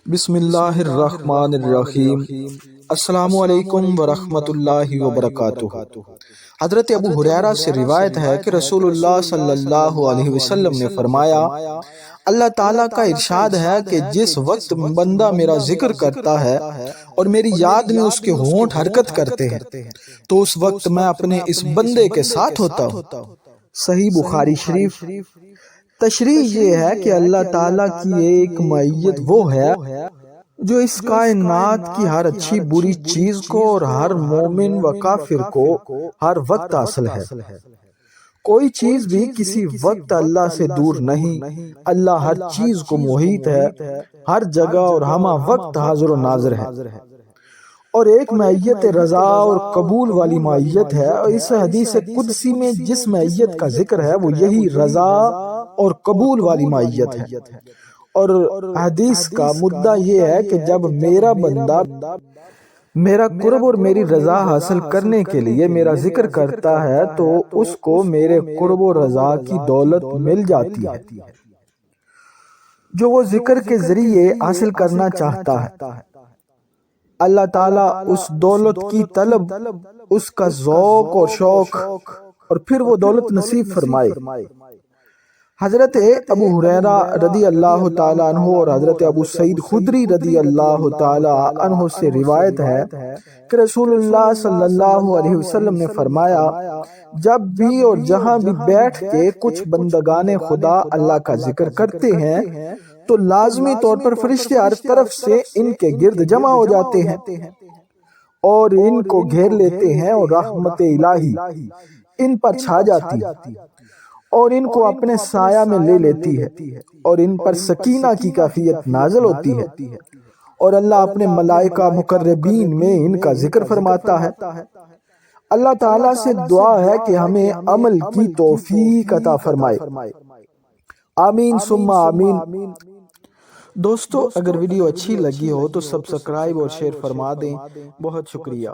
بسم اللہ الرحمن الرحیم۔ السلام علیکم ورحمۃ اللہ وبرکاتہ۔ حضرت ابو ہریرہ سے روایت ہے کہ رسول اللہ صلی اللہ علیہ وسلم نے فرمایا، اللہ تعالیٰ کا ارشاد ہے کہ جس وقت بندہ میرا ذکر کرتا ہے اور میری یاد میں اس کے ہونٹ حرکت کرتے ہیں تو اس وقت میں اپنے اس بندے کے ساتھ ہوتا ہوں۔ صحیح بخاری شریف۔ تشریح یہ ہے کہ اللہ تعالیٰ کی ایک معیت وہ ہے جو اس کائنات کی ہر اچھی بری چیز کو اور ہر مومن و کافر کو ہر وقت حاصل ہے۔ کوئی چیز بھی کسی وقت اللہ سے دور نہیں، اللہ ہر چیز کو محیط ہے، ہر جگہ اور ہمہ وقت حاضر و ناظر ہے۔ اور ایک معیت رضا اور قبول والی معیت ہے، اور اس حدیث قدسی میں جس معیت کا ذکر ہے وہ یہی رضا اور قبول والی معیت ہے۔ اور حدیث کا مدعا یہ ہے کہ جب میرا بندہ میرا قرب اور میری رضا حاصل کرنے کے لیے میرا ذکر کرتا ہے تو اس کو میرے قرب و رضا کی دولت مل جاتی ہے جو وہ ذکر کے ذریعے حاصل کرنا چاہتا ہے۔ اللہ تعالیٰ اس دولت کی طلب، اس کا ذوق اور شوق، اور پھر وہ دولت نصیب فرمائے۔ حضرت ابو ہریرہ رضی اللہ تعالیٰ عنہ اور حضرت ابو سعید خدری رضی اللہ تعالیٰ عنہ سے روایت ہے کہ رسول اللہ صلی اللہ علیہ وسلم نے فرمایا، جب بھی اور جہاں بھی بیٹھ کے کچھ بندگان خدا اللہ کا ذکر کرتے ہیں تو لازمی طور پر فرشتے ہر طرف سے ان کے گرد جمع ہو جاتے ہیں اور ان کو گھیر لیتے ہیں، اور رحمت الہی ان پر چھا جاتی ہے اور ان کو اپنے سایہ میں لے لیتی ہے، اور ان پر سکینہ کی کیفیت نازل ہوتی ہے، اور اللہ اپنے ملائکہ مقربین میں ان کا ذکر فرماتا ہے۔ اللہ تعالیٰ سے دعا ہے کہ ہمیں عمل کی توفیق عطا فرمائے۔ آمین ثم آمین۔ دوستو، اگر ویڈیو اچھی لگی ہو تو سبسکرائب اور شیئر فرما دیں۔ بہت شکریہ۔